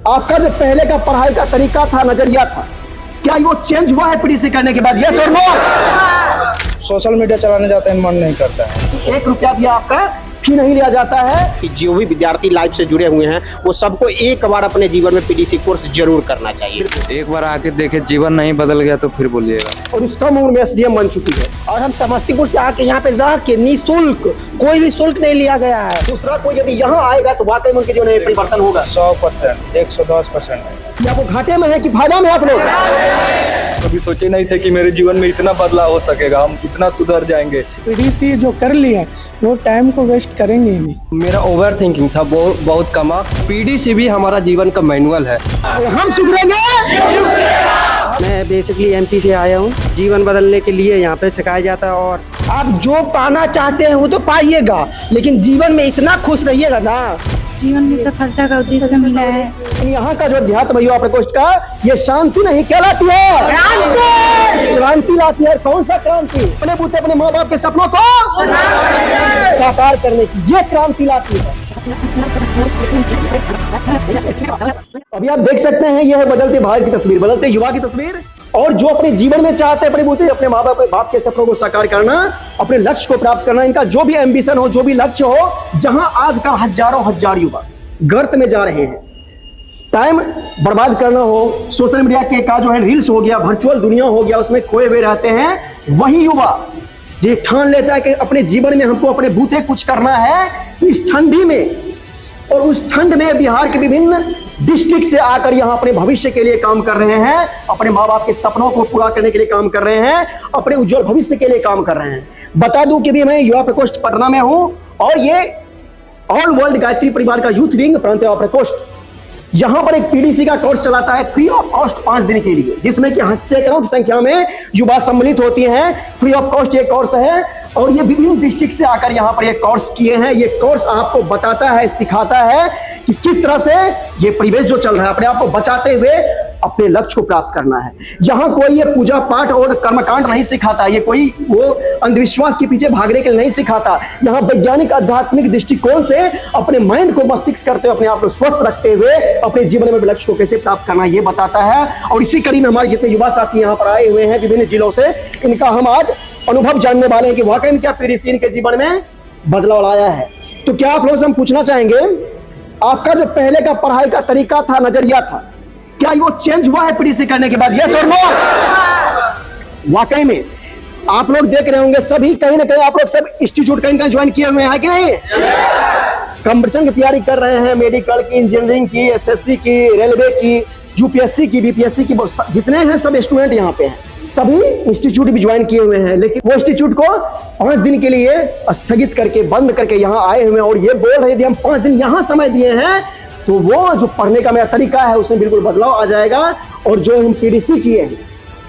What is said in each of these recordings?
आपका जो पहले का पढ़ाई का तरीका था, नजरिया था, क्या वो चेंज हुआ है पीडीसी करने के बाद? यस और नो? सोशल मीडिया चलाने जाते हैं, मन नहीं करता है। 1 रुपया भी आपका फी नहीं लिया जाता है। कि जो भी विद्यार्थी लाइफ से जुड़े हुए हैं वो सबको एक बार अपने जीवन में पीडीसी कोर्स जरूर करना चाहिए। एक बार आके देखे, जीवन नहीं बदल गया तो फिर बोलिएगा। और उस कम उम्र में एसडीएम बन चुकी है। और हम समस्तीपुर से आके यहाँ पे रह के निःशुल्क, कोई भी शुल्क नहीं लिया गया है। दूसरा कोई यदि यहाँ आएगा तो वाकई में उनके जीवन में परिवर्तन होगा। 100%, 110%। क्या वो घाटे में है कि फायदा में आप लोग? कभी सोचे नहीं थे कि मेरे जीवन में इतना बदलाव हो सकेगा, हम इतना सुधर जाएंगे। पीडीसी जो कर लिया वो टाइम को वेस्ट करेंगे ही नहीं। मेरा ओवर थिंकिंग था, बहुत कमा। पीडीसी भी हमारा जीवन का मैनुअल है। हम सुधरेंगे। मैं बेसिकली एमपी से आया हूँ। जीवन बदलने के लिए यहाँ पे सिखाया जाता है और आप जो पाना चाहते हैं वो तो पाइएगा, लेकिन जीवन में इतना खुश रहिएगा ना। जीवन में सफलता का उद्देश्य मिला है। यहाँ का जो अध्यात्म युवा प्रकोष्ठ का ये शांति नहीं कहलाती है, क्रांति। क्रांति लाती है। कौन सा क्रांति? अपने बूते अपने माँ बाप के सपनों को साकार करने की ये क्रांति लाती है। अभी आप देख सकते हैं यह है बदलते भारत की तस्वीर, बदलते युवा की तस्वीर। और जो अपने जीवन में चाहते हैं अपने बूते अपने माँ बाप के सपनों को साकार करना, अपने लक्ष्य को प्राप्त करना, इनका जो भी एम्बिशन हो, जो भी लक्ष्य हो, जहां आज का हजार युवा गर्त में जा रहे हैं, टाइम बर्बाद करना हो, सोशल मीडिया के का जो है रील्स हो गया, वर्चुअल दुनिया हो गया, उसमें खोए हुए रहते हैं, वही युवा जो ठान लेता है कि अपने जीवन में हमको अपने बूते कुछ करना है इस ठंडी में, और उस ठंड में बिहार के विभिन्न डिस्ट्रिक्ट से आकर यहाँ अपने भविष्य के लिए काम कर रहे हैं, अपने माँ बाप के सपनों को पूरा करने के लिए काम कर रहे हैं, अपने उज्जवल भविष्य के लिए काम कर रहे हैं। बता दूं कि भी मैं युवा प्रकोष्ठ पटना में हूं और ये ऑल वर्ल्ड गायत्री परिवार का यूथ विंग प्रांत युवा प्रकोष्ठ यहां पर एक पीडीसी का कोर्स चलाता है फ्री ऑफ कॉस्ट 5 दिन के लिए, जिसमें कि सैकड़ों की संख्या में युवा सम्मिलित होती हैं। फ्री ऑफ कॉस्ट ये कोर्स है और ये विभिन्न डिस्ट्रिक्ट से आकर यहाँ पर ये कोर्स किए हैं। ये कोर्स आपको बताता है, सिखाता है कि किस तरह से ये परिवेश जो चल रहा है अपने आप को बचाते हुए अपने लक्ष्य को प्राप्त करना है। यहाँ कोई ये पूजा पाठ और कर्मकांड नहीं सिखाता, ये कोई वो अंधविश्वास के पीछे भागने के लिए नहीं सिखाता। यहाँ वैज्ञानिक आध्यात्मिक दृष्टिकोण से अपने माइंड को मस्तिष्क करते हुए अपने आप को स्वस्थ रखते हुए अपने जीवन में लक्ष्य को कैसे प्राप्त करना ये बताता है। और इसी कड़ी में हमारे जितने युवा साथी यहाँ पर आए हुए हैं विभिन्न जिलों से, इनका हम आज अनुभव जानने वाले हैं कि वाकई में क्या पीडीसी इनके जीवन में बदलाव लाया है। तो क्या आप लोग से हम पूछना चाहेंगे, आपका जो पहले का पढ़ाई का तरीका था, नजरिया था, क्या वो चेंज हुआ है पीडीसी करने के बाद? यस और नो? वाकई में आप लोग देख रहे होंगे सभी कहीं ना कहीं आप लोग सब इंस्टीट्यूट कहीं कहीं ज्वाइन किए हुए हैं कि नहीं? कंपटीशन की तैयारी कर रहे हैं, मेडिकल की, इंजीनियरिंग की, एसएससी की, रेलवे की, यूपीएससी की, बीपीएससी की, जितने हैं सब स्टूडेंट यहाँ पे हैं, सभी इंस्टीट्यूट भी ज्वाइन किए हुए हैं। लेकिन वो इंस्टीट्यूट को 5 दिन के लिए स्थगित करके बंद करके यहाँ आए हुए हैं और ये बोल रहे थे हम 5 दिन यहाँ समय दिए हैं तो वो जो पढ़ने का मेरा तरीका है उसमें बिल्कुल बदलाव आ जाएगा। और जो हम पीडीसी किए हैं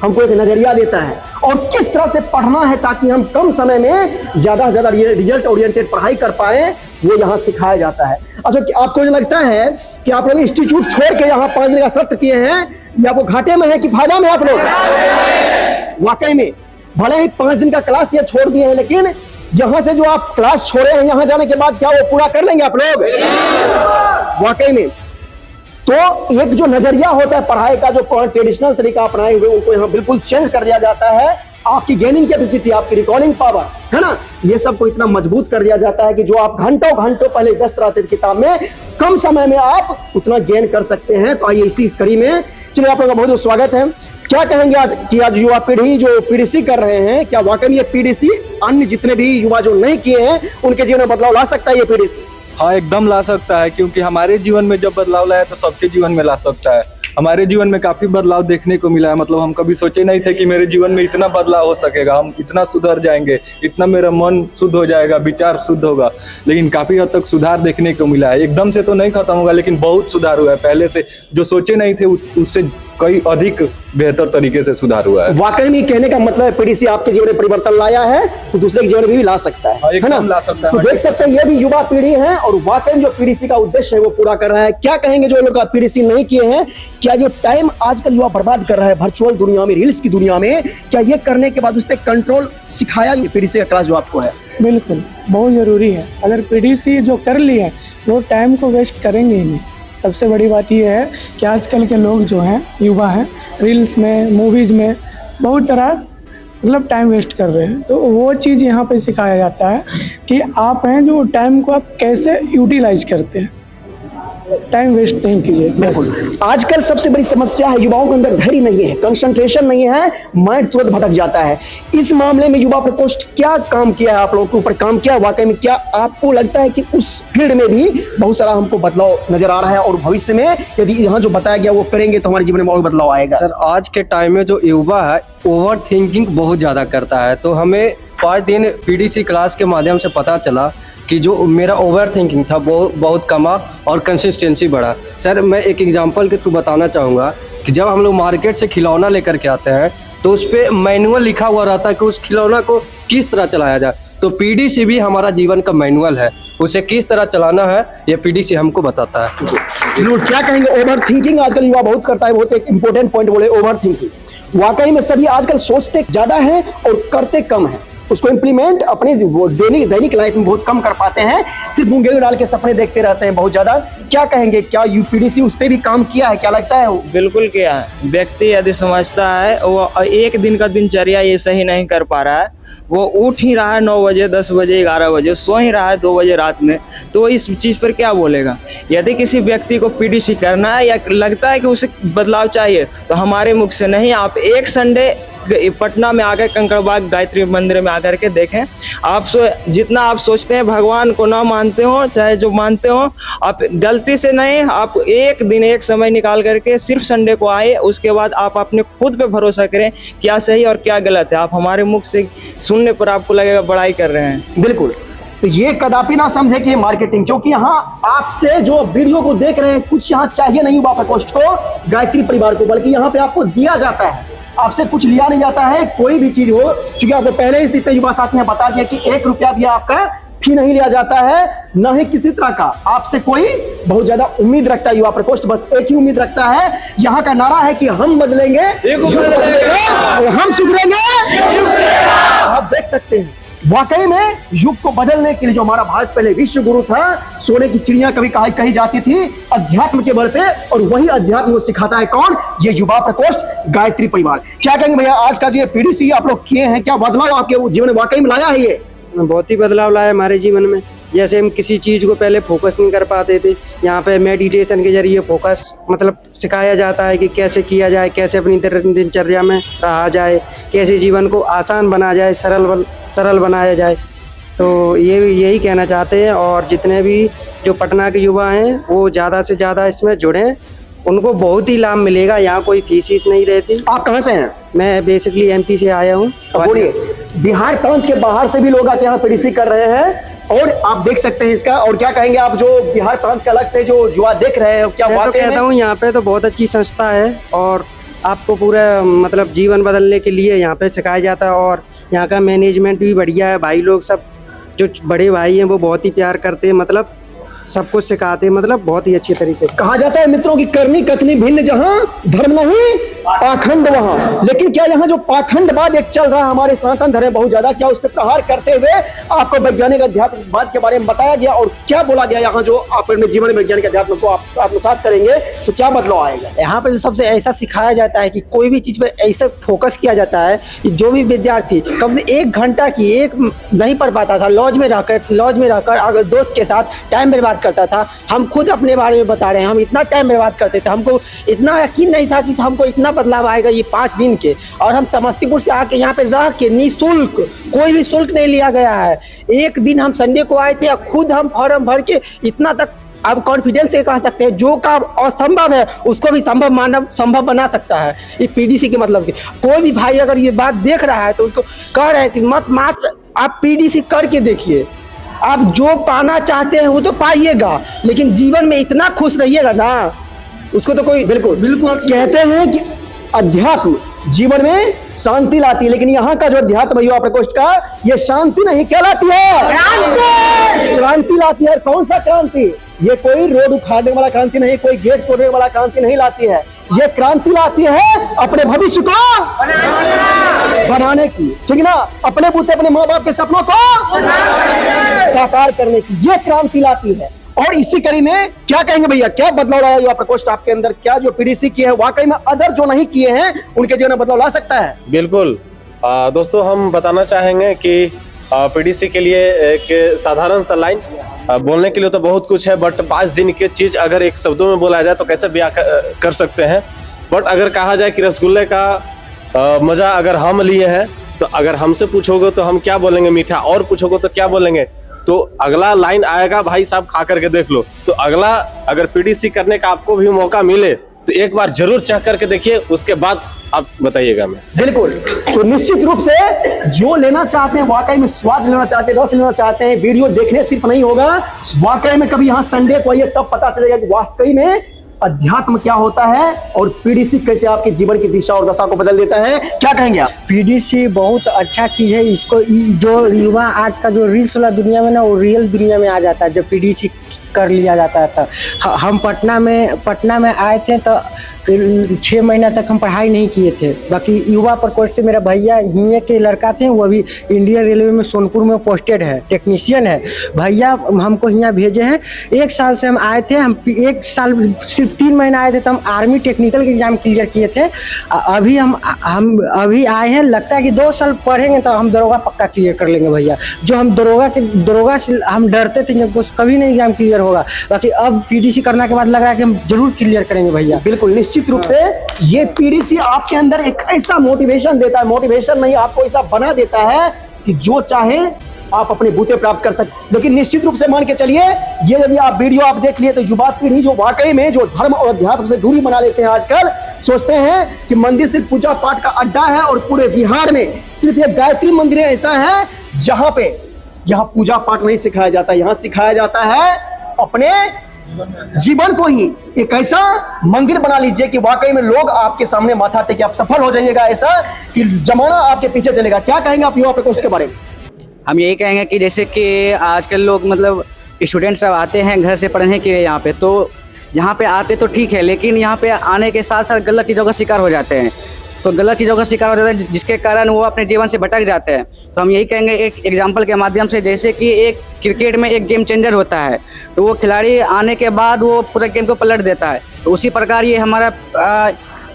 हमको एक नजरिया देता है और किस तरह से पढ़ना है ताकि हम कम समय में ज्यादा से ज्यादा रिजल्ट ओरिएंटेड पढ़ाई कर पाए, वो यहाँ सिखाया जाता है। अच्छा, आपको जो लगता है कि आप लोग इंस्टीट्यूट छोड़ के यहाँ 5 दिन का सत्र किए हैं, या वो घाटे में है कि फायदा में आप लोग? वाकई में भले ही 5 दिन का क्लास ये छोड़ दिए हैं, लेकिन जहां से जो आप क्लास छोड़े हैं यहाँ जाने के बाद क्या वो पूरा कर लेंगे आप लोग? वाकई में तो एक जो नजरिया होता है पढ़ाई का, जो ट्रेडिशनल तरीका अपनाए हुए उनको यहाँ बिल्कुल चेंज कर दिया जाता है। आपकी गेनिंग कैपेसिटी, आपकी रिकॉर्डिंग पावर है ना, ये सब को इतना मजबूत कर दिया जाता है कि जो आप घंटों घंटों पहले व्यस्त रहते थे किताब में, कम समय में आप उतना गेन कर सकते हैं। तो आइए इसी कड़ी में चलिए आप लोगों का बहुत बहुत स्वागत है। क्या कहेंगे आज कि आज युवा पीढ़ी जो पीडीसी कर रहे हैं, क्या वाकई में ये पीडीसी अन्य जितने भी युवा जो नहीं किए हैं उनके जीवन में बदलाव ला सकता है ये पीडीसी? हाँ, एकदम ला सकता है, क्योंकि हमारे जीवन में जब बदलाव लाया तो सबके जीवन में ला सकता है। हमारे जीवन में काफी बदलाव देखने को मिला है। मतलब हम कभी सोचे नहीं थे कि मेरे जीवन में इतना बदलाव हो सकेगा, हम इतना सुधर जाएंगे, इतना मेरा मन शुद्ध हो जाएगा, विचार शुद्ध होगा। लेकिन काफी हद तक सुधार देखने को मिला है। एकदम से तो नहीं खत्म होगा, लेकिन बहुत सुधार हुआ है। पहले से जो सोचे नहीं थे उससे कई अधिक बेहतर तरीके से सुधार हुआ है। वाकई में कहने का मतलब है पीडीसी आपके जीवन में परिवर्तन लाया है तो दूसरे के जीवन में भी ला सकता है ना? ला सकता है। तो देख सकते हैं ये भी युवा पीढ़ी है और वाकई में जो पीडीसी का उद्देश्य है वो पूरा कर रहा है। क्या कहेंगे जो लोग पीडीसी नहीं किए हैं, क्या जो टाइम आजकल युवा बर्बाद कर रहा है वर्चुअल दुनिया में, रील्स की दुनिया में, क्या ये करने के बाद उस पर कंट्रोल सिखाया पीडीसी का क्लास जो आपको है? बिल्कुल बहुत जरूरी है। अगर पीडीसी जो कर लिया वो टाइम को वेस्ट करेंगे ही नहीं, सबसे बड़ी बात ये है कि आजकल के लोग जो हैं, युवा हैं, रील्स में, मूवीज़ में बहुत तरह मतलब टाइम वेस्ट कर रहे हैं। तो वो चीज़ यहाँ पे सिखाया जाता है कि आप हैं जो टाइम को आप कैसे यूटिलाइज करते हैं, टाइम वेस्ट नहीं कीजिए। बिल्कुल। आजकल सबसे बड़ी समस्या है युवाओं के अंदर धैर्य नहीं है, कंसंट्रेशन नहीं है, माइंड तुरंत भटक जाता है। इस मामले में युवा प्रकोष्ठ क्या काम किया है, आप लोगों के ऊपर काम किया वाकई में? क्या आपको लगता है कि उस फील्ड में भी बहुत सारा हमको बदलाव नजर आ रहा है और भविष्य में यदि यहाँ जो बताया गया वो करेंगे तो हमारे जीवन में और बदलाव आएगा? सर आज के टाइम में जो युवा है ओवर थिंकिंग बहुत ज़्यादा करता है। तो हमें 5 दिन पीडीसी क्लास के माध्यम से पता चला कि जो मेरा ओवर थिंकिंग था वो बहुत कमा और कंसिस्टेंसी बढ़ा। सर मैं एक एग्जांपल के थ्रू बताना चाहूँगा कि जब हम लोग मार्केट से खिलौना लेकर के आते हैं तो उस पर मैनुअल लिखा हुआ रहता है कि उस खिलौना को किस तरह चलाया जाए। तो पीडीसी भी हमारा जीवन का मैनुअल है, उसे किस तरह चलाना है ये पीडीसी हमको बताता है। बिल्कुल। क्या कहेंगे, ओवर थिंकिंग आजकल युवा बहुत करता है, बहुत एक इंपॉर्टेंट पॉइंट बोले ओवर थिंकिंग। वाकई में सभी आजकल सोचते ज्यादा हैं और करते कम हैं, उसको इम्प्लीमेंट अपने दैनिक लाइफ में बहुत कम कर पाते हैं, सिर्फ मुंगेली डाल के सपने देखते रहते हैं बहुत ज्यादा। क्या कहेंगे, क्या यूपीडीसी उस पर भी काम किया है, क्या लगता है? बिल्कुल किया है। व्यक्ति यदि समझता है वो एक दिन का दिनचर्या ये सही नहीं कर पा रहा है, वो उठ ही रहा है 9 बजे, 10 बजे, 11 बजे, सो ही रहा है 2 बजे रात में, तो इस चीज़ पर क्या बोलेगा? यदि किसी व्यक्ति को पीडीसी करना है या लगता है कि उसे बदलाव चाहिए तो हमारे मुख से नहीं, आप एक संडे पटना में आकर कंकड़बाग गायत्री मंदिर में आकर के देखें। आप जितना आप सोचते हैं भगवान को ना मानते हो चाहे जो मानते हो, आप गलती से नहीं, आप एक दिन एक समय निकाल करके सिर्फ संडे को आए, उसके बाद आप अपने खुद पे भरोसा करें क्या सही और क्या गलत है। आप हमारे मुख से सुनने पर आपको लगेगा बड़ाई कर रहे हैं। बिल्कुल। तो ये कदापि ना समझे कि ये मार्केटिंग, क्योंकि यहाँ आपसे जो वीडियो को देख रहे हैं कुछ यहाँ चाहिए नहीं युवा प्रकोष्ठ को, गायत्री परिवार को, बल्कि यहाँ पे आपको दिया जाता है, आपसे कुछ लिया नहीं जाता है। कोई भी चीज हो, क्योंकि आपको पहले ही इतने युवा साथी हैं बता दिया कि 1 रुपया भी आपका फी नहीं लिया जाता है, न ही किसी तरह का आपसे कोई बहुत ज्यादा उम्मीद रखता है युवा प्रकोष्ठ। बस एक ही उम्मीद रखता है, यहाँ का नारा है कि हम बदलेंगे और हम सुधरेंगे। आप देख सकते हैं वाकई में युग को बदलने के लिए जो हमारा भारत पहले विश्व गुरु था, सोने की चिड़िया कभी कही जाती थी अध्यात्म के बल पे, और वही अध्यात्म को सिखाता है कौन? ये युवा प्रकोष्ठ गायत्री परिवार। क्या कहेंगे भैया, आज का जो ये पीडीसी आप लोग किए हैं, क्या बदलाव आपके जीवन में वाकई में लाया है? ये बहुत ही बदलाव लाया हमारे जीवन में। जैसे हम किसी चीज़ को पहले फोकस नहीं कर पाते थे, यहाँ पे मेडिटेशन के जरिए फोकस मतलब सिखाया जाता है कि कैसे किया जाए, कैसे अपनी दिनचर्या में रहा जाए, कैसे जीवन को आसान बनाया जाए, सरल बनाया जाए। तो यही कहना चाहते हैं, और जितने भी जो पटना के युवा हैं वो ज़्यादा से ज़्यादा इसमें जुड़ें, उनको बहुत ही लाभ मिलेगा। यहाँ कोई फीस नहीं रहती। आप कहाँ से हैं? मैं बेसिकली एमपी से आया हूँ। बोलिए, बिहार प्रांत के बाहर से भी लोग आके यहाँ पीडीसी कर रहे हैं और आप देख सकते हैं इसका। और क्या कहेंगे आप जो बिहार प्रांत के अलग से जो युवा देख रहे हैं, क्या मैं तो कहता हूँ यहाँ पे तो बहुत अच्छी संस्था है और आपको पूरा मतलब जीवन बदलने के लिए यहाँ पे सिखाया जाता है, और यहाँ का मैनेजमेंट भी बढ़िया है। भाई लोग सब जो बड़े भाई हैं वो बहुत ही प्यार करते हैं, मतलब सब कुछ सिखाते हैं, मतलब बहुत ही अच्छे तरीके से। कहा जाता है मित्रों की करनी कथनी भिन्न जहां, धर्म नहीं पाखंड वहां। लेकिन क्या यहाँ जो पाखंडवाद एक चल रहा है हमारे सनातन धर्म बहुत ज्यादा, क्या उस पर प्रहार करते हुए आपको वैज्ञानिक अध्यात्मवाद के बारे में बताया गया और क्या बोला गया यहाँ जो आप अपने जीवन में वैज्ञानिक अध्यात्म को आप आत्मसात करेंगे तो क्या बदलाव आएगा? यहाँ पे सबसे ऐसा सिखाया जाता है कि कोई भी चीज पे ऐसा फोकस किया जाता है कि जो भी विद्यार्थी कम से 1 घंटा की एक नहीं पढ़ पाता था, लॉज में रहकर अगर दोस्त के साथ टाइम बर्बाद करता था। हम खुद अपने बारे में बता रहे हैं, हम इतना टाइम बर्बाद करते थे, हमको इतना यकीन नहीं था कि हमको इतना बदलाव आएगा ये 5 दिन के। और हम समस्तीपुर से आके यहाँ पे रह के निःशुल्क, कोई भी शुल्क नहीं लिया गया है। एक दिन हम संडे को आए थे, खुद हम फॉर्म भर के इतना तक आप कॉन्फिडेंस से कह सकते हैं जो काम असंभव है उसको भी संभव बना सकता है ये पीडीसी के मतलब के। कोई भी भाई अगर ये बात देख रहा है तो उसको कह रहे हैं कि मात्र आप पीडीसी करके देखिए, आप जो पाना चाहते हैं वो तो पाइएगा, लेकिन जीवन में इतना खुश रहिएगा ना, उसको तो कोई बिल्कुल कहते हैं कि अध्यात्म जीवन में शांति लाती है, लेकिन यहाँ का जो अध्यात्म युवा प्रकोष्ठ का ये शांति नहीं, क्या लाती है? क्रांति लाती है। कौन सा क्रांति? ये कोई रोड उखाड़ने वाला क्रांति नहीं, कोई गेट तोड़ने वाला क्रांति नहीं लाती है। ये क्रांति लाती है अपने भविष्य को बनाने की, ठीक ना, अपने बूते अपने माँ बाप के सपनों को साकार करने की, ये क्रांति लाती है। और इसी कड़ी में क्या कहेंगे भैया, क्या बदलाव लाया युवा प्रकोष्ठ आपके अंदर? क्या जो पीडीसी किए हैं वाकई में अदर जो नहीं किए हैं उनके जीवन में बदलाव ला सकता है? बिल्कुल दोस्तों, हम बताना चाहेंगे कि पीडीसी के लिए एक साधारण सा लाइन, बोलने के लिए तो बहुत कुछ है, बट 5 दिन की चीज अगर एक शब्दों में बोला जाए तो कैसे बयां कर सकते हैं। बट अगर कहा जाए कि रसगुल्ले का मजा अगर हम लिए हैं, तो अगर हमसे पूछोगे तो हम क्या बोलेंगे मीठा, और पूछोगे तो क्या बोलेंगे, तो अगला लाइन आएगा भाई साहब खा करके देख लो। तो अगला अगर पीडीसी करने का आपको भी मौका मिले तो एक बार जरूर चेक करके देखिए, उसके बाद आप बताइएगा। मैं बिल्कुल, तो निश्चित रूप से जो लेना चाहते हैं, वाकई में स्वाद लेना चाहते हैं, रस लेना चाहते हैं, वीडियो देखने सिर्फ नहीं होगा, वाकई में कभी यहाँ संडे को आइए तब पता चलेगा कि वाकई में अध्यात्म क्या होता है और पीडीसी कैसे आपके जीवन की दिशा और दशा को बदल देता है। क्या कहेंगे आप? पीडीसी बहुत अच्छा चीज है। इसको जो युवा आज का जो रील्स वाला दुनिया में ना, वो रियल दुनिया में आ जाता है जब पीडीसी कर लिया जाता है। तो हम पटना में आए थे तो 6 महीना तक हम पढ़ाई नहीं किए थे। बाकी युवा प्रकोष्ठ से मेरा भैया हिये के लड़का थे, वो अभी इंडियन रेलवे में सोनपुर में पोस्टेड है, टेक्नीशियन है। भैया हमको यहाँ भेजे हैं। 1 साल से हम आए थे, हम 1 साल सिर्फ 3 महीना आए थे तो हम आर्मी टेक्निकल के एग्जाम क्लियर किए थे। अभी हम अभी आए हैं, लगता है कि 2 साल पढ़ेंगे तो हम दरोगा पक्का क्लियर कर लेंगे भैया। जो हम दरोगा से हम डरते थे कि कभी नहीं एग्जाम क्लियर होगा, बाकी अब पीडीसी करने के बाद लग रहा है कि हम जरूर क्लियर करेंगे भैया। बिल्कुल, निश्चित रूप से ये पीडीसी आपके अंदर एक ऐसा मोटिवेशन देता है, मोटिवेशन नहीं, आपको ऐसा बना देता है कि जो चाहे आप अपने बूते प्राप्त कर सकते। लेकिन निश्चित रूप से मान के चलिए, ये यदि आप वीडियो आप देख लिए तो युवा पीढ़ी जो वाकई में जो धर्म और अध्यात्म से दूरी बना लेते हैं आजकल, सोचते हैं कि मंदिर सिर्फ पूजा पाठ का अड्डा है और पूरे बिहार में सिर्फ ये गायत्री मंदिर ऐसा है जहां पूजा पाठ नहीं सिखाया जाता। यहाँ सिखाया जाता है अपने जीवन को ही एक ऐसा मंदिर बना लीजिए कि वाकई में लोग आपके सामने माथा टेके, आप सफल हो जाइएगा, ऐसा कि जमाना आपके पीछे चलेगा। क्या कहेंगे आप युवा प्रकोष्ठ के बारे में? हम यही कहेंगे कि जैसे कि आजकल लोग मतलब स्टूडेंट सब आते हैं घर से पढ़ने के लिए यहाँ पे, तो यहाँ पे आते तो ठीक है, लेकिन यहाँ पे आने के साथ साथ गलत चीज़ों का शिकार हो जाते हैं। तो गलत चीज़ों का शिकार हो जाता है जिसके कारण वो अपने जीवन से भटक जाते हैं। तो हम यही कहेंगे एक एग्जांपल के माध्यम से, जैसे कि एक क्रिकेट में एक गेम चेंजर होता है, तो वो खिलाड़ी आने के बाद वो पूरा गेम को पलट देता है। तो उसी प्रकार ये हमारा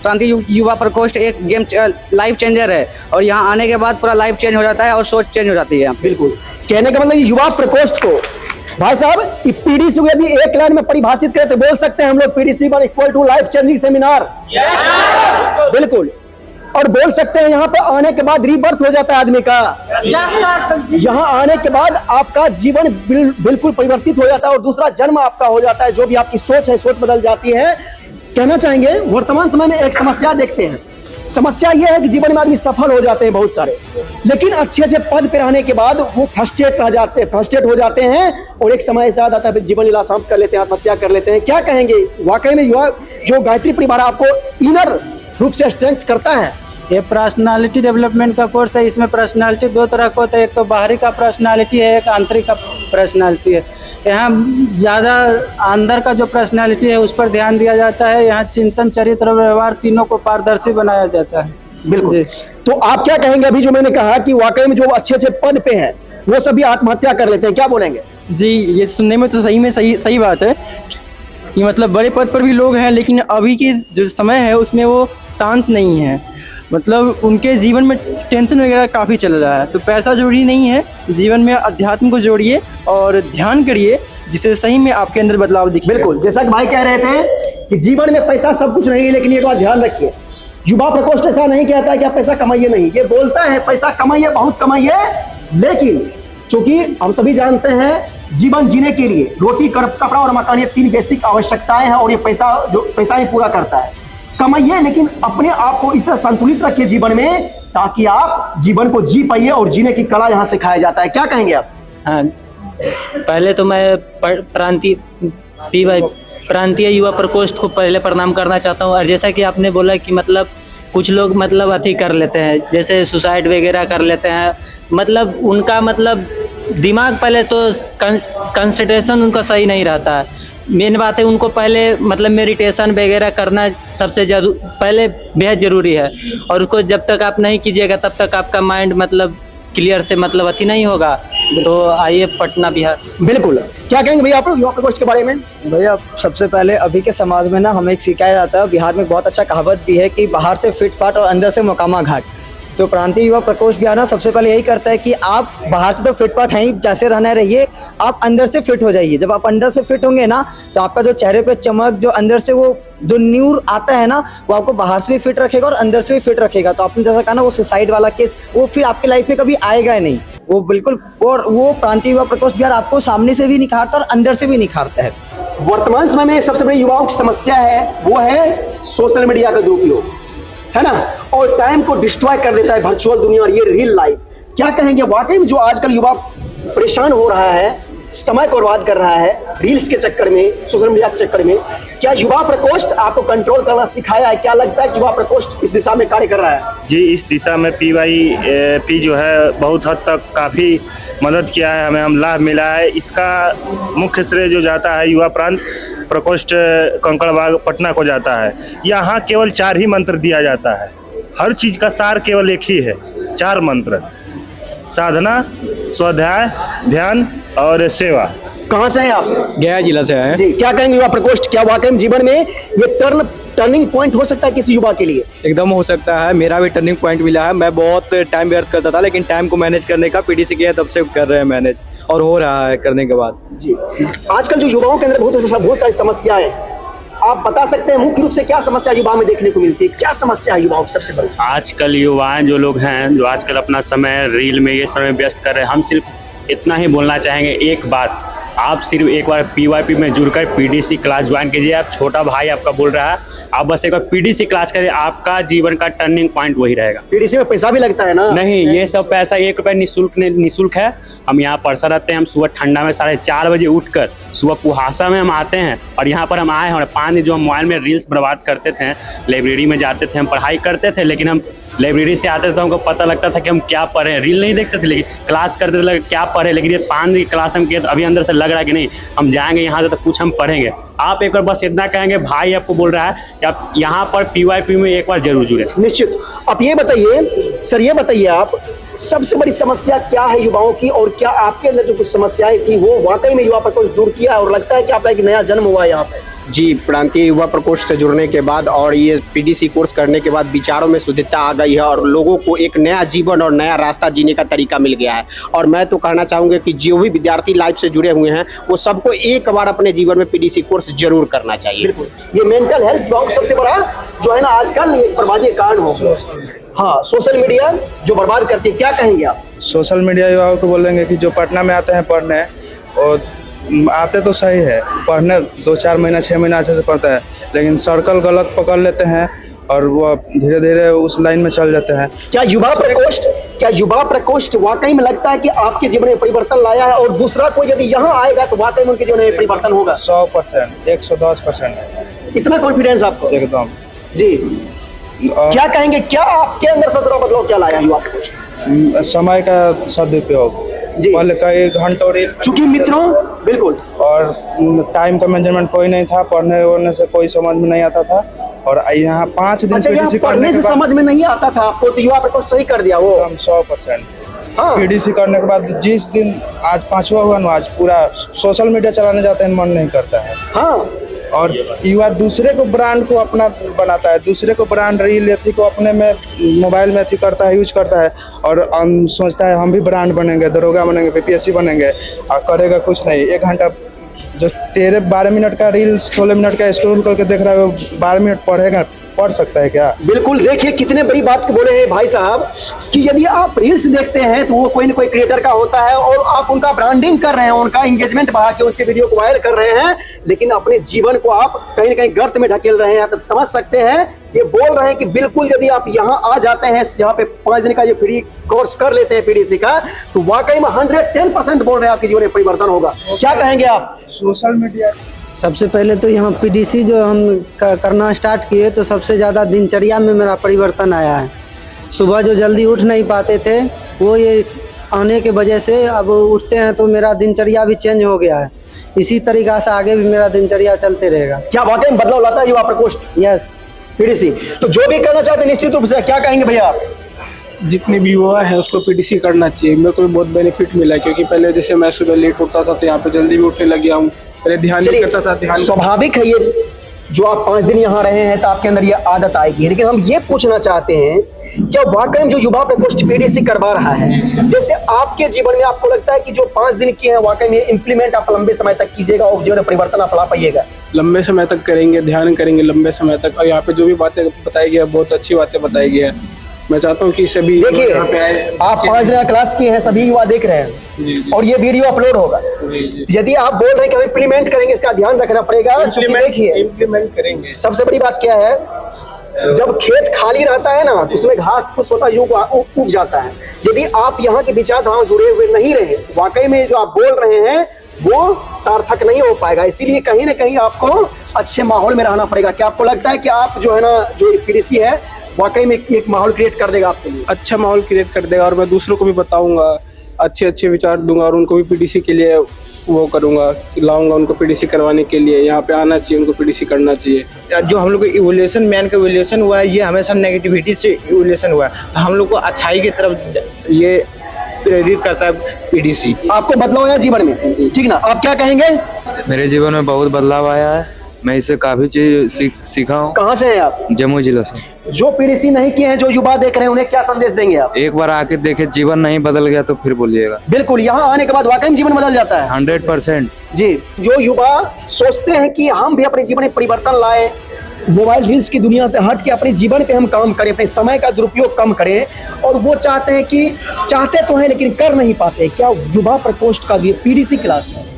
प्रांतीय युवा प्रकोष्ठ एक गेम लाइफ चेंजर है, और यहाँ आने के बाद पूरा लाइफ चेंज हो जाता है और सोच चेंज हो जाती है। बिल्कुल, कहने का मतलब युवा प्रकोष्ठ को भाई साहब पीडीसी को यदि एक लाइन में परिभाषित करें तो बोल सकते हैं हम लोग PDC = equal to life changing seminar. बिल्कुल, और बोल सकते हैं यहाँ पे आने के बाद रीबर्थ हो जाता है आदमी का। यहाँ आने के बाद आपका जीवन बिल्कुल परिवर्तित हो जाता है और दूसरा जन्म आपका हो जाता है। जो भी आपकी सोच है, सोच बदल जाती है। कहना चाहेंगे वर्तमान समय में एक समस्या देखते हैं। समस्या यह है कि जीवन में आदमी सफल हो जाते हैं बहुत सारे, लेकिन अच्छे पद पर रहने के बाद वो फ्रस्ट्रेट हो जाते हैं और एक समय ऐसा आता है जीवन लीला समाप्त कर लेते हैं, आत्महत्या कर लेते हैं। क्या कहेंगे वाकई में युवा जो गायत्री परिवार आपको इनर रूप से स्ट्रेंथ करता है? ये पर्सनालिटी डेवलपमेंट का कोर्स है। इसमें पर्सनालिटी 2 तरह का होता है, एक तो बाहरी का पर्सनालिटी है, एक आंतरिक का पर्सनालिटी है। यहाँ ज़्यादा अंदर का जो पर्सनालिटी है उस पर ध्यान दिया जाता है। यहाँ चिंतन, चरित्र और व्यवहार तीनों को पारदर्शी बनाया जाता है। बिल्कुल, तो आप क्या कहेंगे अभी जो मैंने कहा कि वाकई में जो अच्छे पद पे है वो सभी आत्महत्या कर लेते हैं, क्या बोलेंगे? जी, ये सुनने में तो सही बात है कि मतलब बड़े पद पर भी लोग हैं, लेकिन अभी की जो समय है उसमें वो शांत नहीं है। मतलब उनके जीवन में टेंशन वगैरह काफ़ी चल रहा है। तो पैसा जरूरी नहीं है, जीवन में अध्यात्म को जोड़िए और ध्यान करिए, जिससे सही में आपके अंदर बदलाव दिखे। बिल्कुल, जैसा कि भाई कह रहे थे कि जीवन में पैसा सब कुछ नहीं है, लेकिन एक बात ध्यान रखिए, युवा प्रकोष्ठ ऐसा नहीं कहता है कि आप पैसा कमाइए नहीं, ये बोलता है पैसा कमाइए, बहुत कमाइए, लेकिन चूंकि हम सभी जानते हैं जीवन जीने के लिए रोटी, कपड़ा और मकान ये 3 बेसिक आवश्यकताएं हैं, और ये पैसा ही पूरा करता है। कमाइए, लेकिन अपने आप को इस तरह संतुलित रखिए जीवन में, ताकि आप जीवन को जी पाइए, और जीने की कला यहाँ सिखाया जाता है। क्या कहेंगे आप? हाँ, पहले तो मैं प्रांतीय युवा प्रकोष्ठ को पहले प्रणाम करना चाहता हूँ। और जैसा कि आपने बोला कि मतलब कुछ लोग मतलब अति कर लेते हैं, जैसे सुसाइड वगैरह कर लेते हैं, मतलब उनका मतलब दिमाग पहले तो कंसंट्रेशन उनका सही नहीं रहता है। मेन बात है उनको पहले मतलब मेडिटेशन वगैरह करना सबसे पहले बेहद ज़रूरी है, और उसको जब तक आप नहीं कीजिएगा तब तक आपका माइंड मतलब क्लियर से मतलब अति नहीं होगा। तो आइए पटना बिहार। बिल्कुल, क्या कहेंगे भैया आप लोग युवा प्रकोष्ठ के बारे में? भैया सबसे पहले अभी के समाज में ना हमें एक सिखाया जाता है, बिहार में बहुत अच्छा कहावत भी है कि बाहर से फिट फाट और अंदर से मोकामा घाट। तो प्रांतीय युवा प्रकोष्ठ बिहार ना सबसे पहले यही करता है कि आप बाहर से तो फिट फाट हैं ही, जैसे रहना रहिए, आप अंदर से फिट हो जाइए। जब आप अंदर से फिट होंगे ना तो आपका जो चेहरे पे चमक, जो अंदर से वो जो न्यूर आता है ना, वो आपको बाहर से भी फिट रखेगा और अंदर से भी फिट रखेगा। तो आपने जैसा कहा ना, वो सुसाइड वाला केस वो फिर आपकी लाइफ में कभी आएगा ही नहीं। वो बिल्कुल, और वो प्रांतीय युवा प्रकोष्ठ बिहार आपको सामने से भी निखारता है और अंदर से भी निखारता है। वर्तमान समय में सबसे बड़ी युवाओं की समस्या है वो है सोशल मीडिया का दुरुपयोग, है ना, और टाइम को डिस्ट्रॉय कर देता है वर्चुअल दुनिया और ये रियल लाइफ। क्या कहेंगे वाकई में जो आजकल युवा परेशान हो रहा है, समय को बर्बाद कर रहा है रील्स के चक्कर में, सोशल मीडिया के चक्कर में, क्या युवा प्रकोष्ठ आपको कंट्रोल करना सिखाया है? क्या लगता है कि युवा प्रकोष्ठ इस दिशा में कार्य कर रहा है? जी, इस दिशा में PYP जो है बहुत हद तक काफ़ी मदद किया है हमें, हम लाभ मिला है। इसका मुख्य श्रेय जो जाता है युवा प्रांत प्रकोष्ठ कंकड़बाग पटना को जाता है। यहाँ केवल 4 ही मंत्र दिया जाता है, हर चीज़ का सार केवल एक ही है, 4 मंत्र: साधना, स्वाध्याय, ध्यान और सेवा। कहाँ से हैं आप? गया जिला से आए जी, क्या कहेंगे युवा प्रकोष्ठ, क्या वाकई में जीवन में ये टर्निंग पॉइंट हो सकता है किसी युवा के लिए? एकदम हो सकता है, मेरा भी टर्निंग पॉइंट मिला है। मैं बहुत टाइम व्यर्थ करता था, लेकिन टाइम को मैनेज करने का PDC किया, तब से कर रहे हैं मैनेज, और हो रहा है करने के बाद। जी, आजकल जो युवाओं के अंदर बहुत सारी समस्याएं हैं, आप बता सकते हैं मुख्य रूप से क्या समस्या युवा में देखने को मिलती है? क्या समस्या है युवाओं की सबसे बड़ी? आजकल युवाएं जो लोग हैं, जो आजकल अपना समय रील में ये समय व्यस्त कर रहे हैं, हम सिर्फ इतना ही बोलना चाहेंगे, एक बात, आप सिर्फ एक बार PYP में जुड़कर PDC क्लास ज्वाइन कीजिए। आप छोटा भाई आपका बोल रहा है, आप बस एक बार PDC क्लास करिए, आपका जीवन का टर्निंग पॉइंट वही रहेगा। PDC में पैसा भी लगता है ना? नहीं, ये सब पैसा 1 रुपये निःशुल्क है। हम यहाँ पढ़ता रहते हैं, हम सुबह ठंडा में 4:30 बजे उठकर सुबह कुहासा में हम आते हैं, और यहाँ पर हम आए हैं और 5 दिन जो हम मोबाइल में रील्स बर्बाद करते थे, लाइब्रेरी में जाते थे, हम पढ़ाई करते थे, लेकिन हम लाइब्रेरी से आते थे तो हमको पता लगता था कि हम क्या पढ़े, रील नहीं देखते थे, लेकिन क्लास करते थे क्या पढ़े। लेकिन ये 5 दिन की क्लास हम किए तो अभी अंदर से लग रहा है कि नहीं, हम जाएंगे यहाँ से तो कुछ हम पढ़ेंगे। आप एक बार बस इतना कहेंगे, भाई आपको बोल रहा है कि आप यहाँ पर PYP में एक बार जरूर जुड़े। निश्चित। आप ये बताइए सर, ये बताइए आप, सबसे बड़ी समस्या क्या है युवाओं की, और क्या आपके अंदर जो कुछ समस्याएं थी वो वाकई में युवा प्रकोष्ठ दूर किया और लगता है कि आपका एक नया जन्म हुआ है यहाँ पे? जी, प्रांतीय युवा प्रकोष्ठ से जुड़ने के बाद और ये PDC कोर्स करने के बाद विचारों में शुद्धता आ गई है और लोगों को एक नया जीवन और नया रास्ता जीने का तरीका मिल गया है। और मैं तो कहना चाहूँगा कि जो भी विद्यार्थी लाइफ से जुड़े हुए हैं वो सबको एक बार अपने जीवन में PDC कोर्स जरूर करना चाहिए। बिल्कुल, ये मेंटल हेल्थ ब्लॉक सबसे बड़ा जो है ना आजकल ये बर्बादी का कारण हो। हाँ, सोशल मीडिया जो बर्बाद करती है, क्या कहेंगे आप? सोशल मीडिया युवाओं को बोलेंगे कि जो पटना में आते हैं पढ़ने, और आते तो सही है पढ़ने, 2-4 महीना 6 महीना अच्छे से पढ़ता है, लेकिन सर्कल गलत पकड़ लेते हैं और वो धीरे धीरे उस लाइन में चल जाते हैं। क्या युवा प्रकोष्ठ वाकई में लगता है कि आपके जीवन में परिवर्तन लाया है, और दूसरा कोई यदि यहाँ आएगा तो वाकई में उनके जीवन में परिवर्तन होगा? 100%, 110% है। इतना कॉन्फिडेंस आपको? एकदम जी। क्या कहेंगे, क्या आपके अंदर सबसे बड़ा बदलाव क्या लाया युवा प्रकोष्ठ? समय का सदुपयोग, पहले कई घंटों चूंकि मित्रों, बिल्कुल, और टाइम का मैनेजमेंट कोई नहीं था, पढ़ने वढ़ने से कोई समझ में नहीं आता था, और यहाँ 5 दिन PDC पढ़ने से समझ में नहीं आता था आपको, तो युवा प्रकोष्ठ सही कर दिया वो? 100%। PDC करने के बाद जिस दिन आज 5वां हुआ ना, आज पूरा सोशल मीडिया चलाने जाते हैं मन नहीं करता है। हाँ, और युवा दूसरे को ब्रांड को अपना बनाता है, दूसरे को ब्रांड रील एथी को अपने में मोबाइल में एथी करता है, यूज करता है, और हम सोचता है हम भी ब्रांड बनेंगे, दरोगा बनेंगे, PPSC बनेंगे, और करेगा कुछ नहीं। 1 घंटा जो 12 मिनट का रील 16 मिनट का स्क्रॉल करके देख रहा है, वो 12 मिनट पढ़ सकता है क्या? बिल्कुल, देखिए कितने बड़ी बात बोले हैं भाई साहब कि यदि आप रील्स देखते हैं तो वो कोई न कोई क्रिएटर का होता है, और आप उनका ब्रांडिंग कर रहे हैं, उनका एंगेजमेंट बढ़ा के उसके वीडियो को वायरल कर रहे हैं, लेकिन अपने जीवन को आप कहीं न कहीं गर्त में ढकेल रहे हैं। तब समझ सकते हैं, ये बोल रहे हैं कि बिल्कुल यदि आप यहाँ आ जाते हैं, यहाँ पे 5 दिन का ये फ्री कोर्स कर लेते हैं PDC का, तो वाकई में 110% बोल रहे हैं आपके जीवन में परिवर्तन होगा। क्या कहेंगे आप? सोशल मीडिया सबसे पहले तो यहाँ PDC जो हम करना स्टार्ट किए तो सबसे ज़्यादा दिनचर्या में मेरा परिवर्तन आया है। सुबह जो जल्दी उठ नहीं पाते थे, वो ये आने के वजह से अब उठते हैं तो मेरा दिनचर्या भी चेंज हो गया है। इसी तरीक़ा से आगे भी मेरा दिनचर्या चलते रहेगा। क्या वाकई में बदलाव लाता है युवा प्रकोष्ठ? यस। PDC तो जो भी करना चाहते हैं निश्चित रूप से, क्या कहेंगे भैया आप? जितने भी युवा हैं उसको पीडीसी करना चाहिए। मेरे को भी बहुत बेनिफिट मिला है, क्योंकि पहले जैसे मैं सुबह लेट उठता था तो यहाँ पे जल्दी भी उठने लग गया हूँ। पहले ध्यान नहीं करता था, ध्यान स्वाभाविक है ये, जो आप 5 दिन यहाँ रहे हैं तो आपके अंदर ये आदत आएगी। लेकिन हम ये पूछना चाहते हैं, क्या वाकई में जो युवा प्रकोष्ठ पीडीसी करवा रहा है, जैसे आपके जीवन में आपको लगता है कि जो 5 दिन किए हैं वाकई में इम्प्लीमेंट आप लंबे समय तक कीजिएगा और जीवन में परिवर्तन आप ला पाइएगा? लंबे समय तक करेंगे, ध्यान करेंगे लंबे समय तक। और यहाँ पे जो भी बातें बताई गई है बहुत अच्छी बातें बताई गई है। मैं चाहता हूँ कि सभी देखिए, यहाँ पे आए। आप 5 दिन क्लास किए हैं, सभी युवा देख रहे हैं और ये वीडियो अपलोड होगा। यदि आप बोल रहे हैं कि हम इम्प्लीमेंट करेंगे, इसका ध्यान रखना पड़ेगा। देखिए, इम्प्लीमेंट करेंगे। सबसे बड़ी बात क्या है, जब खेत खाली रहता है ना तो उसमें घास फूस होता उग जाता है। यदि आप यहाँ के विचारधारा जुड़े हुए नहीं रहे, वाकई में जो आप बोल रहे हैं वो सार्थक नहीं हो पाएगा। इसीलिए कहीं ना कहीं आपको अच्छे माहौल में रहना पड़ेगा। क्या आपको लगता है कि आप जो है ना, जो पीडीसी है वाकई में एक माहौल क्रिएट कर देगा आपके लिए? अच्छा माहौल क्रिएट कर देगा, और मैं दूसरों को भी बताऊंगा, अच्छे अच्छे विचार दूंगा और उनको भी पीडीसी के लिए वो करूंगा, लाऊंगा उनको पीडीसी करवाने के लिए। यहाँ पे आना चाहिए, उनको पीडीसी करना चाहिए। जो हम लोग को इवोल्यूशन, मैन का इवोल्यूशन हुआ है, ये हमेशा नेगेटिविटी से इवोल्यूशन हुआ है, तो हम लोग को अच्छाई की तरफ ये प्रेरित करता है पीडीसी। आपको बदलाव आया जीवन में, ठीक ना? आप क्या कहेंगे? मेरे जीवन में बहुत बदलाव आया है, मैं इससे काफी चीज सीखा हूँ। कहाँ से हैं आप? जम्मू जिला से। जो पीडीसी नहीं किए हैं, जो युवा देख रहे हैं, उन्हें क्या संदेश देंगे आप? एक बार आके देखे, जीवन नहीं बदल गया तो फिर बोलिएगा। बिल्कुल, यहाँ आने के बाद वाकई में जीवन बदल जाता है 100%। जी, जो युवा सोचते हैं कि हम भी अपने जीवन में परिवर्तन लाए, मोबाइल रील्स की दुनिया से हट के अपने जीवन पे हम काम करें, अपने समय का दुरुपयोग कम करें, और वो चाहते हैं कि चाहते तो हैं लेकिन कर नहीं पाते, क्या युवा प्रकोष्ठ का जो पीडीसी क्लास है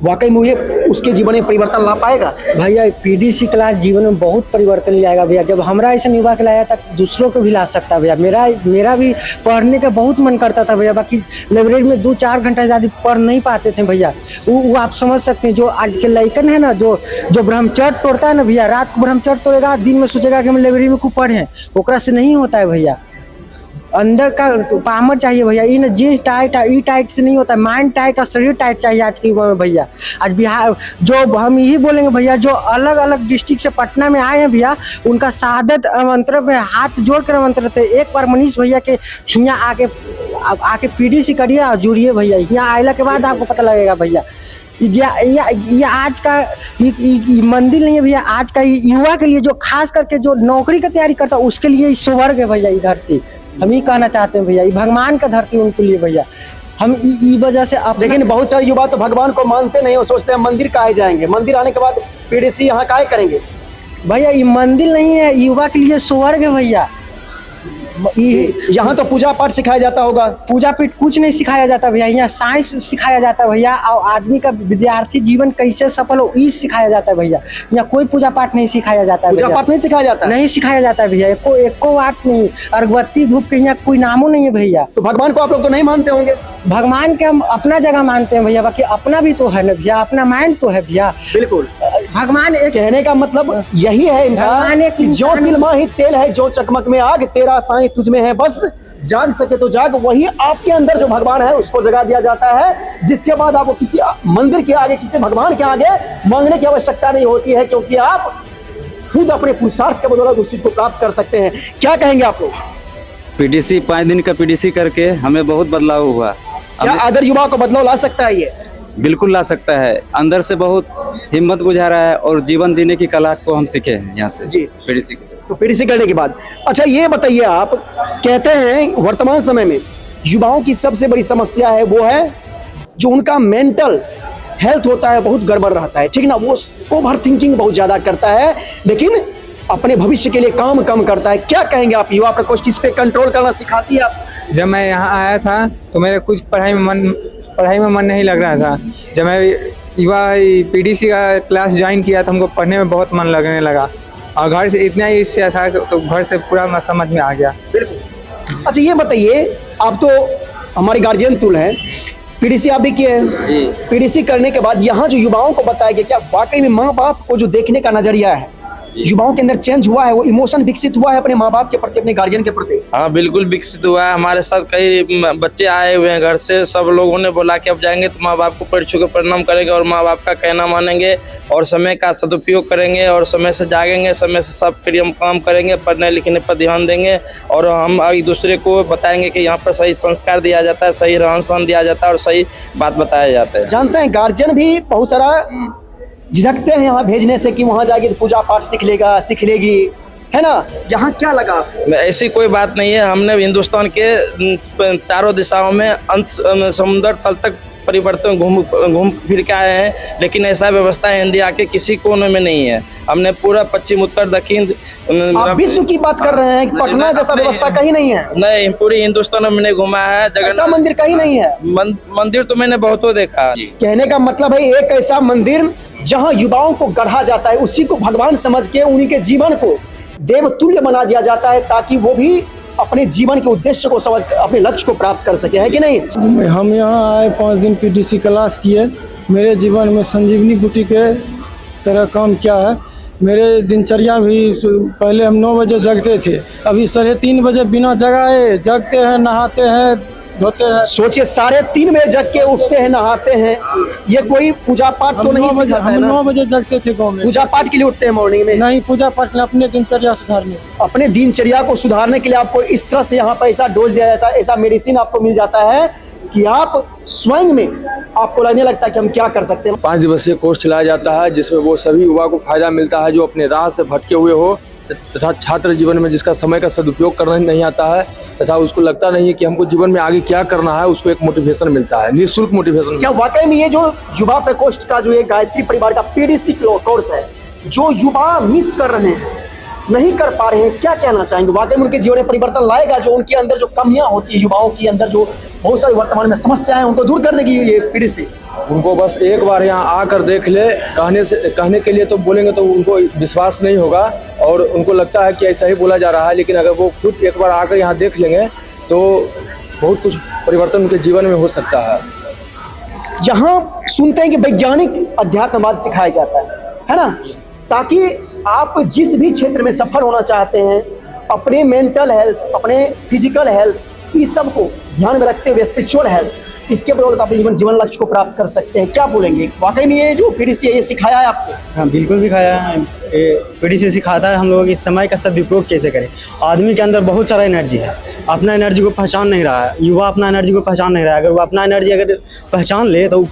वाकई में ये उसके जीवन में परिवर्तन ला पाएगा? भैया पीडीसी क्लास जीवन में बहुत परिवर्तन ले आएगा भैया। जब हमरा ऐसा युवा के लाया था, दूसरों को भी ला सकता है भैया। मेरा भी पढ़ने का बहुत मन करता था भैया, बाकी लाइब्रेरी में 2-4 घंटा ज़्यादा पढ़ नहीं पाते थे भैया। वो आप समझ सकते हैं, जो आज के लड़कन है ना, जो ब्रह्मचर्य तोड़ता है ना भैया, रात को ब्रह्मचर्य तोड़ेगा, दिन में सोचेगा कि हम लाइब्रेरी में खूब पढ़ें, ओकरा से नहीं होता है भैया। अंदर का पामर चाहिए भैया। ये ना जीन्स टाइट ई टाइट से नहीं होता है, माइंड टाइट और शरीर टाइट चाहिए आज के युवा में भैया। आज बिहार जो हम यही बोलेंगे भैया, जो अलग अलग डिस्ट्रिक्ट से पटना में आए हैं भैया, उनका शहादत आमंत्रण में हाथ जोड़ कर आमंत्रण थे। एक बार मनीष भैया के यहाँ आके पीडीसी करिए और जुड़िए भैया। यहाँ आने के बाद आपको पता लगेगा भैया, ये आज का मंदिर नहीं है भैया, आज का युवा के लिए, जो खास करके जो नौकरी की तैयारी करता है उसके लिए स्वर्ग है भैया। ये धरती हम ही कहना चाहते हैं भैया, ये भगवान का धरती उनके लिए भैया। हम ई वजह से आप, लेकिन बहुत सारे युवा तो भगवान को मानते नहीं, वो सोचते हैं मंदिर काहे जाएंगे, मंदिर आने के बाद पीडीसी यहाँ काहे करेंगे? भैया ये मंदिर नहीं है, युवा के लिए स्वर्ग है भैया। यहाँ तो पूजा पाठ सिखाया जाता होगा? पूजा पाठ कुछ नहीं सिखाया जाता भैया, यहाँ साइंस सिखाया जाता है भैया, और आदमी का विद्यार्थी जीवन कैसे सफल हो ये सिखाया जाता है भैया। यहाँ कोई पूजा पाठ नहीं सिखाया जाता है। पूजा पाठ नहीं सिखाया जाता? नहीं सिखाया जाता है भैया, एको बात नहीं। अगरबत्ती धूप के यहाँ कोई नामो नहीं है भैया। तो भगवान को आप लोग तो नहीं मानते होंगे? भगवान के हम अपना जगह मानते हैं भैया, बाकी अपना भी तो है ना भैया, अपना माइंड तो है भैया। बिल्कुल, भगवान एक कहने का मतलब यही है भगवान एक जो दिल में ही तेल है, जो चकमक में आग, तेरा साईं तुझ में है बस, जाग सके तो जाग। वही आपके अंदर जो भगवान है उसको जगा दिया जाता है, जिसके बाद आपको किसी मंदिर के आगे, किसी भगवान के आगे मांगने की आवश्यकता नहीं होती है, क्योंकि आप खुद अपने पुरुषार्थ के बदौलत उस चीज को प्राप्त कर सकते हैं। क्या कहेंगे आप लोग? पीडीसी 5 दिन का पीडीसी करके हमें बहुत बदलाव हुआ। क्या अदर युवा को बदलाव ला सकता है ये? बिल्कुल ला सकता है, अंदर से बहुत हिम्मत बुझा रहा है और जीवन जीने की कला को हम सीखे हैं यहाँ से जी पीडीसी। तो पीडीसी करने के बाद अच्छा ये बताइए, आप कहते हैं वर्तमान समय में युवाओं की सबसे बड़ी समस्या है वो है जो उनका मेंटल हेल्थ होता है बहुत गड़बड़ रहता है, ठीक ना? वो ओवर थिंकिंग बहुत ज्यादा करता है, लेकिन अपने भविष्य के लिए काम कम करता है। क्या कहेंगे आप? युवा प्रकोष्ठ इस पे कंट्रोल करना सिखाती है आप? जब मैं यहाँ आया था तो मेरे कुछ पढ़ाई में मन नहीं लग रहा था। जब मैं युवा पीडीसी का क्लास ज्वाइन किया तो हमको पढ़ने में बहुत मन लगने लगा, और घर से इतना ही इच्छा था तो घर से पूरा समझ में आ गया। बिल्कुल। अच्छा ये बताइए, आप तो हमारे गार्जियन तुल हैं, पीडीसी आप भी किए हैं, पीडीसी करने के बाद यहाँ जो युवाओं को बताया गया, क्या वाकई में माँ बाप को जो देखने का नजरिया है युवाओं के अंदर चेंज हुआ है, वो इमोशन विकसित हुआ है अपने माँ बाप के प्रति, अपने गार्जियन के प्रति? हाँ बिल्कुल विकसित हुआ है। हमारे साथ कई बच्चे आए हुए हैं घर से, सब लोगों ने बोला कि अब जाएंगे तो माँ बाप को पैर छू के प्रणाम करेंगे और माँ बाप का कहना मानेंगे और समय का सदुपयोग करेंगे और समय से जागेंगे, समय से सब काम करेंगे, पढ़ने लिखने पर ध्यान देंगे और हम एक दूसरे को बताएंगे कि यहाँ पर सही संस्कार दिया जाता है, सही रहन सहन दिया जाता है और सही बात बताया जाता है। जानते हैं गार्जियन भी बहुत सारा झिझकते हैं यहाँ भेजने से कि वहाँ जाएगी तो पूजा पाठ सीख लेगा, सीख लेगी, है ना? यहाँ क्या लगा? ऐसी कोई बात नहीं है। हमने हिंदुस्तान के चारों दिशाओं में अंत समुद्र तल तक परिवर्तन घूम फिर के आए हैं, लेकिन ऐसा व्यवस्था इंडिया के किसी कोने में नहीं है। हमने पूरा पश्चिम उत्तर दक्षिण आप विश्व की बात कर रहे हैं कि पटना जैसा व्यवस्था कहीं नहीं है? नहीं, पूरी हिंदुस्तान में मैंने घुमा है। ऐसा मंदिर कहीं नहीं है? मंदिर तो मैंने बहुतों देखा। कहने का मतलब है एक ऐसा मंदिर जहाँ युवाओं को गढ़ा जाता है, उसी को भगवान समझ के उन्हीं के जीवन को देवतुल्य बना दिया जाता है ताकि वो भी अपने जीवन के उद्देश्य को समझ अपने लक्ष्य को प्राप्त कर सके, है कि नहीं? हम यहाँ आए 5 दिन पीटीसी क्लास किए, मेरे जीवन में संजीवनी बूटी के तरह काम किया है। मेरे दिनचर्या भी पहले हम 9 बजे जगते थे, अभी 3:30 बजे बिना जगाए जगते हैं, नहाते हैं, धोते हैं। सोचिए 3:30 बजे जग के उठते हैं, नहाते हैं, ये कोई पूजा पाठ तो नहीं सिखाता है ना? 9 बजे जगते थे गाँव में। पूजा पाठ के लिए उठते हैं मॉर्निंग में? नहीं, पूजा पाठ में अपने दिनचर्या सुधारने। अपने दिनचर्या को सुधारने के लिए आपको इस तरह से यहाँ पर ऐसा डोज दिया जाता है, ऐसा मेडिसिन आपको मिल जाता है कि आप स्वयं में आपको लगने लगता है कि हम क्या कर सकते हैं। 5 दिवसीय कोर्स चलाया जाता है जिसमें वो सभी युवा को फायदा मिलता है जो अपने राह से भटके हुए हो तथा छात्र जीवन में जिसका समय का सदुपयोग करना नहीं आता है तथा उसको लगता नहीं है कि हमको जीवन में आगे क्या करना है, उसको एक मोटिवेशन मिलता है, निःशुल्क मोटिवेशन। क्या वाकई में ये जो युवा प्रकोष्ठ का जो ये गायत्री परिवार का पीडीसी कोर्स है, जो युवा मिस कर रहे हैं, नहीं कर पा रहे हैं, क्या कहना चाहेंगे? वाकई में उनके जीवन में परिवर्तन लाएगा? जो उनके अंदर जो कमियां होती है, युवाओं के अंदर जो बहुत सारी वर्तमान में समस्याएं, उनको दूर कर देगी ये पीडीसी? उनको बस एक बार यहाँ आकर देख ले, कहने के लिए तो बोलेंगे तो उनको विश्वास नहीं होगा और उनको लगता है कि ऐसा ही बोला जा रहा है, लेकिन अगर वो खुद एक बार आकर यहाँ देख लेंगे तो बहुत कुछ परिवर्तन उनके जीवन में हो सकता है। यहाँ सुनते हैं कि वैज्ञानिक अध्यात्मवाद सिखाया जाता है ना? ताकि आप जिस भी क्षेत्र में सफल होना चाहते हैं, अपने मेंटल हेल्थ, अपने फिजिकल हेल्थ, इस सब को ध्यान में रखते हुए स्पिरिचुअल हेल्थ, इसके बदौलत अपने जीवन लक्ष्य को प्राप्त कर सकते हैं। क्या बोलेंगे? वाकई में ये जो पीडीसी है ये सिखाया है आपको? हाँ बिल्कुल सिखाया है। पीडीसी सिखाता है हम लोग इस समय का सदुपयोग कैसे करें। आदमी के अंदर बहुत सारा एनर्जी है, अपना एनर्जी को पहचान नहीं रहा है, युवा अपना एनर्जी को पहचान नहीं रहा है। अगर वो अपना एनर्जी अगर पहचान ले तो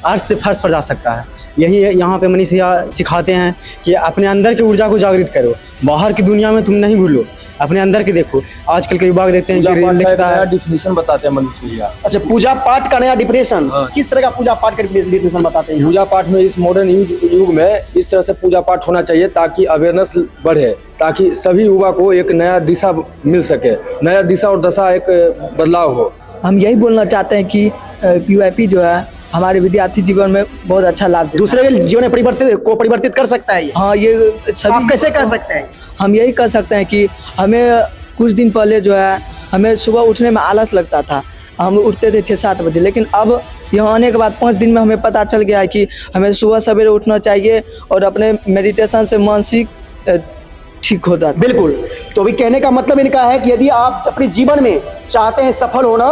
अर्थ से फर्श पर जा सकता है। यही यहाँ पे मनीष भैया सिखाते हैं कि अपने अंदर की ऊर्जा को जागृत करो, बाहर की दुनिया में तुम नहीं भूलो, अपने अंदर के देखो। आजकल के युवा देखते हैं कि रील दिखता है, डिफिनेशन बताते हैं मनीष भैया। अच्छा, पूजा पाठ का नया डिप्रेशन, किस तरह का पूजा पाठ का डिप्रेशन बताते हैं? पूजा पाठ में इस मॉडर्न युग में इस तरह से पूजा पाठ होना चाहिए ताकि अवेयरनेस बढ़े, ताकि सभी युवा को एक नया दिशा मिल सके, नया दिशा और दशा एक बदलाव हो। हम यही बोलना चाहते हैं कि पीवाईपी जो है हमारे विद्यार्थी जीवन में बहुत अच्छा लाभ देता है। दूसरे के जीवन में परिवर्तित कर सकता है ये? हाँ, ये सभी कैसे कर सकते हैं? हम यही कर सकते हैं कि हमें कुछ दिन पहले जो है हमें सुबह उठने में आलस लगता था, हम उठते थे 6-7 बजे, लेकिन अब यहाँ आने के बाद 5 दिन में हमें पता चल गया है कि हमें सुबह सवेरे उठना चाहिए और अपने मेडिटेशन से मानसिक ठीक होता है। बिल्कुल। तो अभी कहने का मतलब इनका है कि यदि आप अपने जीवन में चाहते हैं सफल होना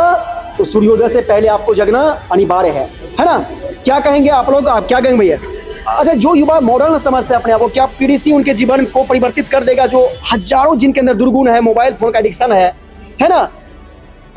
तो सूर्योदय से पहले आपको जगना अनिवार्य है ना? क्या कहेंगे आप लोग? आप क्या कहेंगे भैया? अच्छा, जो युवा मॉडर्न समझते हैं अपने आप को, क्या पीडीसी उनके जीवन को परिवर्तित कर देगा? जो हजारों जिनके अंदर दुर्गुण है, मोबाइल फोन का एडिक्शन है ना,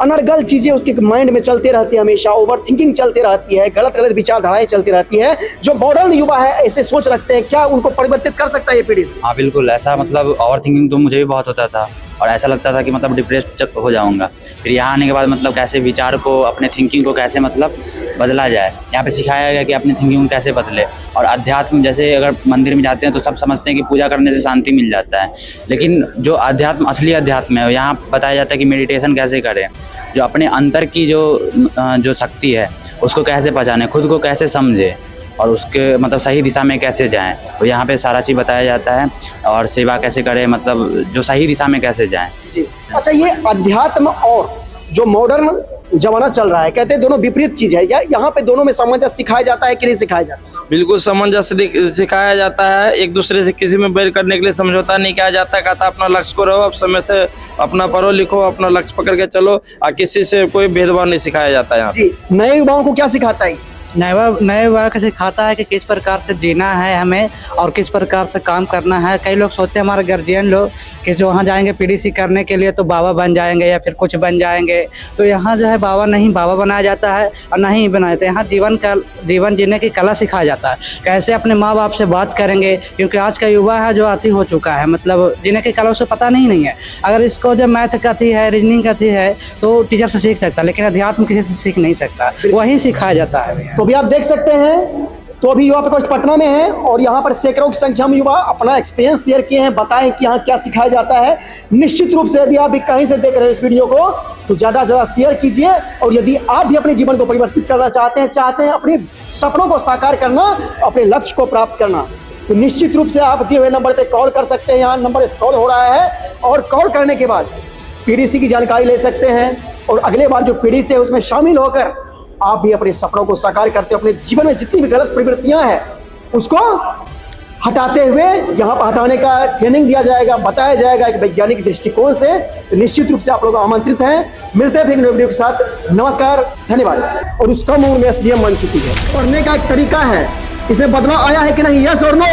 अनर्गल चीजें उसके माइंड में चलते रहती है, हमेशा ओवर थिंकिंग चलती रहती है, गलत विचारधाराएं चलती रहती है, जो मॉडर्न युवा है ऐसे सोच रखते हैं, क्या उनको परिवर्तित कर सकता है ये पीडीसी? हाँ बिल्कुल, ऐसा मतलब ओवर थिंकिंग तो मुझे भी बहुत होता था और ऐसा लगता था कि मतलब डिप्रेस्ड हो जाऊंगा। फिर यहाँ आने के बाद मतलब कैसे विचार को, अपने थिंकिंग को कैसे मतलब बदला जाए, यहाँ पे सिखाया गया कि अपनी थिंकिंग को कैसे बदले। और अध्यात्म, जैसे अगर मंदिर में जाते हैं तो सब समझते हैं कि पूजा करने से शांति मिल जाता है, लेकिन जो अध्यात्म, असली अध्यात्म है, यहाँ बताया जाता है कि मेडिटेशन कैसे करें, जो अपने अंतर की जो शक्ति है उसको कैसे पहचाने, खुद को कैसे समझे और उसके मतलब सही दिशा में कैसे जाएं, तो यहाँ पे सारा चीज़ बताया जाता है। और सेवा कैसे करें, मतलब जो सही दिशा में कैसे जाएं। जी। अच्छा, ये अध्यात्म और जो मॉडर्न जमाना चल रहा है, कहते हैं दोनों विपरीत चीज है, या यहाँ पे दोनों में सामंजस्य सिखाया जाता है कि नहीं सिखाया जाता? बिल्कुल सामंजस्य सिखाया जाता है। एक दूसरे से किसी में बैर करने के लिए समझौता नहीं किया जाता। कहता अपना लक्ष्य को रहो, अब समय से अपना पढ़ो लिखो, अपना लक्ष्य पकड़ के चलो, और किसी से कोई भेदभाव नहीं सिखाया जाता है यहाँ पे। नए युवाओं को क्या सिखाता है? नए युवा को सिखाता है कि किस प्रकार से जीना है हमें और किस प्रकार से काम करना है। कई लोग सोचते हैं, हमारे गार्जियन लोग, कि जो वहाँ जाएंगे पीडीसी करने के लिए तो बाबा बन जाएंगे या फिर कुछ बन जाएंगे। तो यहाँ जो है बाबा नहीं बाबा बनाया जाता है और नहीं बनाया जाता है। यहाँ जीवन जीने की कला सिखाया जाता है, कैसे अपने माँ बाप से बात करेंगे, क्योंकि आज का युवा है जो आती हो चुका है, मतलब जीने की कला उसे पता नहीं है। अगर इसको जब मैथ का थी है, रीजनिंग का थी है, तो टीचर से सीख सकता है, लेकिन अध्यात्म किसी से सीख नहीं सकता, वही सिखाया जाता है। तो अभी आप देख सकते हैं, तो अभी युवा प्रकोष्ठ पटना में है और यहाँ पर सैकड़ों की संख्या में युवा अपना एक्सपीरियंस शेयर किए हैं, बताएं कि यहाँ क्या सिखाया जाता है। निश्चित रूप से यदि आप भी कहीं से देख रहे हैं इस वीडियो को, तो ज्यादा से ज्यादा शेयर कीजिए। और यदि आप भी अपने जीवन को परिवर्तित करना चाहते हैं अपने सपनों को साकार करना, अपने लक्ष्य को प्राप्त करना, तो निश्चित रूप से आप दिए हुए नंबर पर कॉल कर सकते हैं। यहाँ नंबर स्क्रॉल हो रहा है और कॉल करने के बाद पीडीसी की जानकारी ले सकते हैं और अगले बार जो पीडीसी है उसमें शामिल होकर आप भी अपने सपनों को साकार करते हो। अपने जीवन में जितनी भी गलत प्रवृत्तियां हैं उसको हटाते हुए यहाँ पर हटाने का ट्रेनिंग दिया जाएगा, बताया जाएगा एक वैज्ञानिक दृष्टिकोण से। तो निश्चित रूप से आप लोग आमंत्रित हैं। मिलते हैं फिर नए वीडियो के साथ। नमस्कार, धन्यवाद। और उसका उम्र में एसडीएम बन चुकी है। पढ़ने का एक तरीका है, इसमें बदलाव आया है कि नहीं? यस और नो?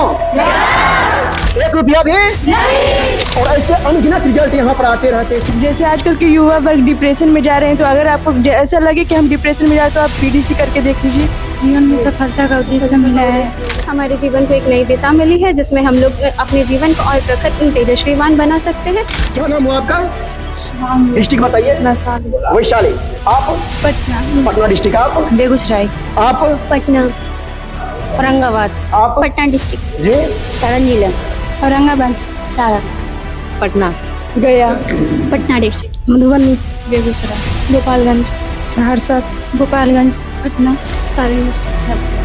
1 रुपया भी नहीं। और ऐसे अनगिनत रिजल्ट यहाँ पर आते रहते हैं। जैसे आजकल के युवा वर्ग डिप्रेशन में जा रहे हैं, तो अगर आपको ऐसा लगे कि हम डिप्रेशन में जा रहे हैं तो आप पीडीसी करके देख लीजिए। जीवन में सफलता का उद्देश्य मिला है। हमारे जीवन को एक नई दिशा मिली है, जिसमें हम लोग अपने जीवन को और प्रखर तेजस्वीमान बना सकते हैं। क्या नाम हुआ आपका? डिस्ट्रिक्ट बताइए। वैशाली। आप? पटना। पटना डिस्ट्रिक्ट। आप? बेगूसराय। आप? पटना। औरंगाबाद। आप? पटना डिस्ट्रिक्ट। जी। सारण जिला। औरंगाबाद। सारण। पटना। गया। पटना डिस्ट्रिक्ट। मधुबनी। बेगूसराय। गोपालगंज। सहरसा। गोपालगंज। पटना। सारण डिस्ट्रिक्ट।